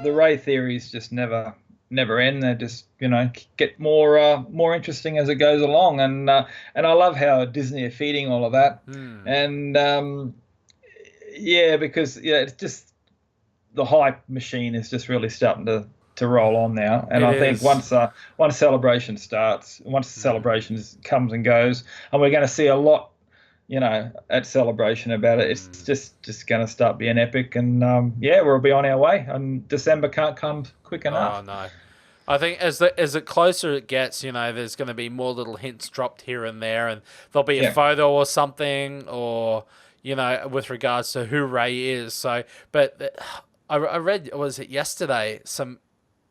the Ray theories just never end. They just get more interesting as it goes along, and I love how Disney are feeding all of that, and yeah, because it's just the hype machine is just really starting to roll on now, and It I think is. once celebration starts, once the celebration comes and goes, and we're going to see a lot, at celebration about it. It's just going to start being epic, and yeah, we'll be on our way. And December can't come quick Oh enough. no. I think as it closer it gets, there's going to be more little hints dropped here and there, and there'll be a Yeah. photo or something, or with regards to who Ray is. So, but I read, was it yesterday, some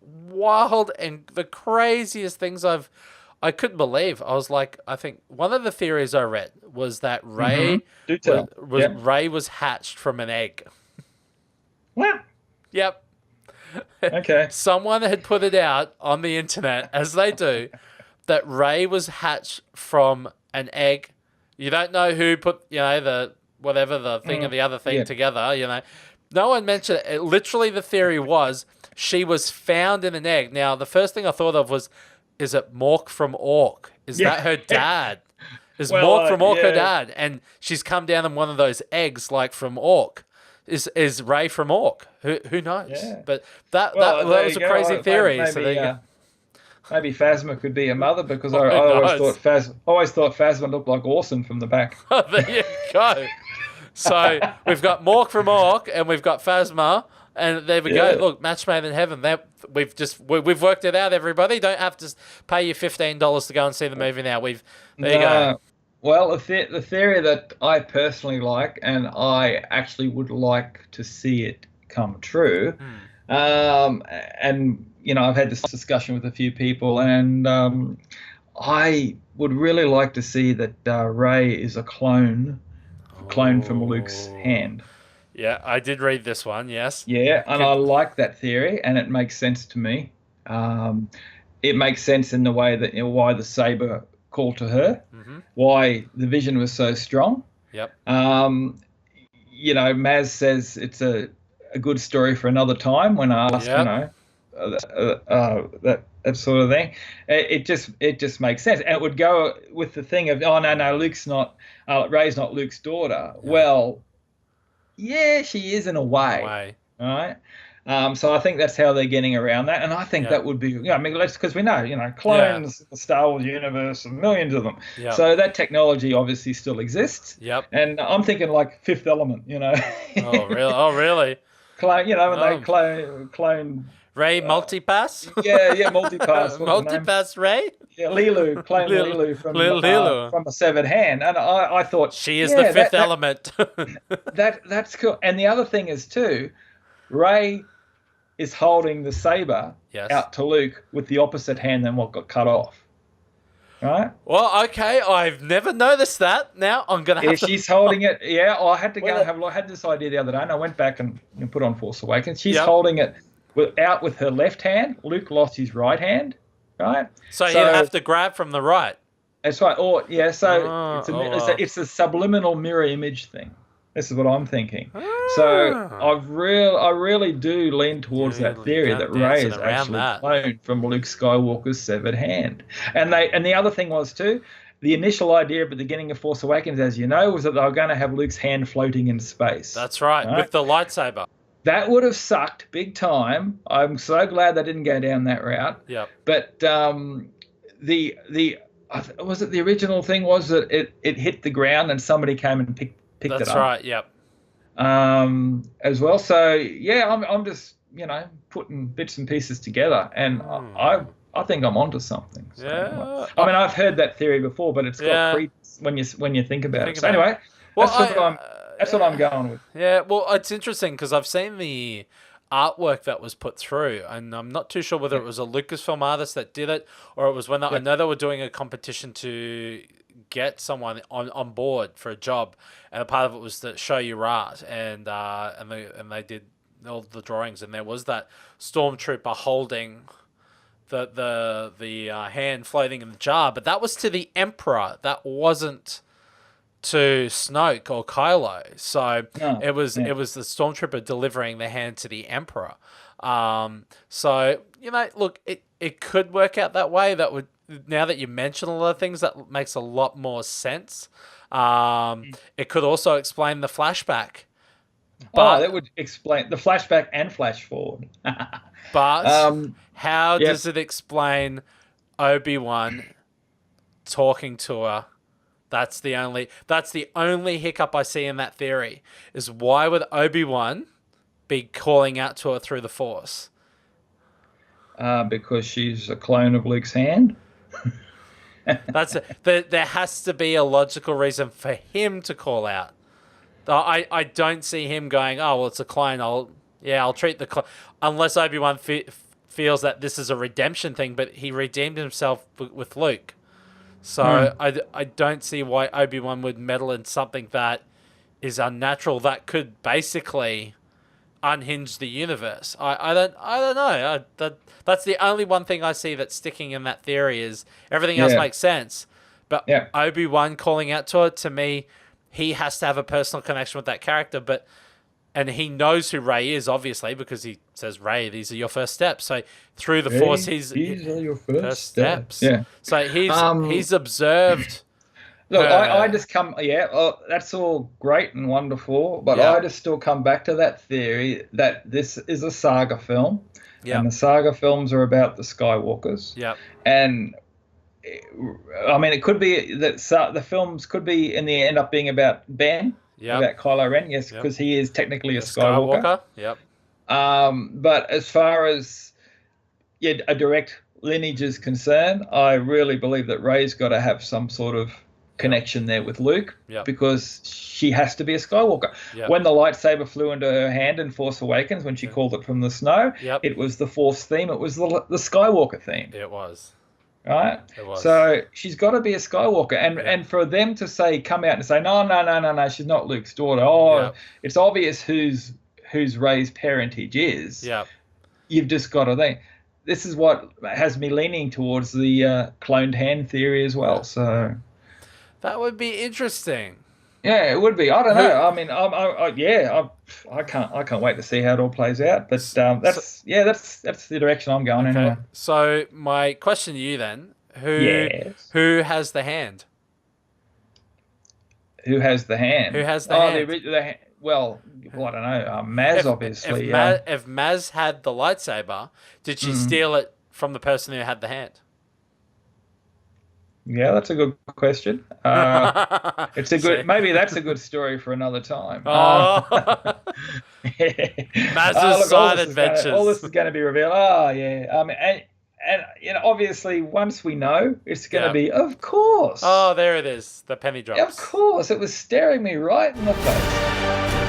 wild and the craziest things I couldn't believe. I was like, I think one of the theories I read was that Mm-hmm. Ray Do was, tell. was Yeah. Ray was hatched from an egg. Well, Yep. okay. Someone had put it out on the internet, as they do, that Ray was hatched from an egg. You don't know who put, the whatever the thing and the other thing Yeah. together. No one mentioned it. Literally, the theory was she was found in an egg. Now, the first thing I thought of was, is it Mork from Ork? Is Yeah. that her dad? Is Well, Mork from Ork her yeah. dad? And she's come down in one of those eggs, like from Ork. Is Ray from Ork? Who knows? Yeah. But that Well, that there was you a go. crazy theory. So there Maybe you go. maybe Phasma could be a mother, because I Who knows? always thought Phasma looked like Orson from the back. There you go. So we've got Mork from Ork, and we've got Phasma, and there we go. Yeah. Look, match made in heaven. We've worked it out. Everybody, don't have to pay you $15 to go and see the movie now. There you go. No. Well, the theory that I personally like, and I actually would like to see it come true, and I've had this discussion with a few people, and I would really like to see that Ray is a clone from Luke's Oh. hand. Yeah, I did read this one. Yes. Yeah, and I Could, like that theory, and it makes sense to me. Um, it makes sense in the way that why the saber called to her, why the vision was so strong. yep. Maz says it's a good story for another time when asked, Yep. that sort of thing. It just makes sense, and it would go with the thing of, oh no, Ray's not Luke's daughter. Well, yeah, she is in a way, right? So I think that's how they're getting around that, and I think that would be, I mean, because we know, clones, the Star Wars universe, and millions of them. Yep. So that technology obviously still exists. Yep. And I'm thinking like Fifth Element, Oh really? Oh really? clone, when they clone. Ray Multipass? Yeah, multipass. What's the name? Multipass Ray? Yeah, Lilu, clone Lil- Lilu Lilu. from a severed hand, and I thought She is the fifth element. that's cool. And the other thing is too, Ray is holding the saber Yes. out to Luke with the opposite hand than what got cut off. Right? Well, okay, I've never noticed that. Now I'm gonna have Yeah, to. she's holding it. Yeah, I had to go Well, and have. I had this idea the other day, and I went back and put on Force Awakens. She's Yep. holding it out with her left hand. Luke lost his right hand. Right? So he'd have to grab from the right. That's right. Or yeah, so Oh, it's a subliminal mirror image thing. This is what I'm thinking. Ah. So I really do lean towards that Really theory kind that of Ray dancing is around actually that. cloned from Luke Skywalker's severed hand. And the other thing was too, the initial idea at the beginning of Force Awakens, as you know, was that they were going to have Luke's hand floating in space. That's right, with the lightsaber. That would have sucked big time. I'm so glad they didn't go down that route. Yep. But was it the original thing was that it hit the ground and somebody came and picked it up. That's right. Yep. As well. So yeah, I'm just putting bits and pieces together, and I think I'm onto something. So, Yeah. I mean, I've heard that theory before, but it's got Yeah. credence when you think about it. So about it. anyway, Well, that's what I'm going with. Yeah, well, it's interesting because I've seen the artwork that was put through, and I'm not too sure whether it was a Lucasfilm artist that did it, or it was when I know they were doing a competition to get someone on board for a job, and a part of it was to show your art, and they did all the drawings, and there was that stormtrooper holding the hand floating in the jar, but that was to the Emperor. That wasn't to Snoke or Kylo. So No, it was yeah. the stormtrooper delivering the hand to the Emperor. So look, it could work out that way. That would, now that you mention a lot of things, that makes a lot more sense. It could also explain the flashback. But that would explain the flashback and flash forward. but how yeah. does it explain Obi-Wan talking to her? That's the only hiccup I see in that theory, is why would Obi-Wan be calling out to her through the Force? Because she's a clone of Luke's hand. There has to be a logical reason for him to call out. I don't see him going, oh, well, it's a clone. I'll treat the clone. Unless Obi-Wan feels that this is a redemption thing, but he redeemed himself with Luke. So I don't see why Obi-Wan would meddle in something that is unnatural, that could basically unhinge the universe. I don't know. That's the only one thing I see that's sticking in that theory. Is everything else makes sense, but Obi-Wan calling out to her, to me, he has to have a personal connection with that character. And he knows who Rey is, obviously, because he says, Rey, these are your first steps. So through the Force, these are your first steps. Yeah. So he's observed. Look, I just come, that's all great and wonderful, but I just still come back to that theory that this is a saga film, and the saga films are about the Skywalkers. Yeah. And I mean, it could be that the films could be in the end up being about Ben. About Kylo Ren, yes, because he is technically a Skywalker. Yep. But as far as a direct lineage is concerned, I really believe that Rey's got to have some sort of connection there with Luke, because she has to be a Skywalker. When the lightsaber flew into her hand in Force Awakens, when she called it from the snow, it was the Force theme. It was the Skywalker theme. It was. Right? It was. So she's got to be a Skywalker. And for them to come out and say, no, she's not Luke's daughter. It's obvious whose Rey's parentage is. Yeah. You've just got to think. This is what has me leaning towards the cloned hand theory as well. So that would be interesting. Yeah, it would be. I don't know. I mean, I can't wait to see how it all plays out. But that's the direction I'm going anyway. So my question to you then: who has the hand? Who has the hand? Who has the hand? Well, I don't know. Maz, obviously. If Maz had the lightsaber, did she steal it from the person who had the hand? Yeah, that's a good question. It's a good. Maybe that's a good story for another time. Maz's side adventures. All this is going to be revealed. Oh yeah. And obviously, once we know, it's going to be, of course. Oh, there it is. The penny drops. Of course, it was staring me right in the face.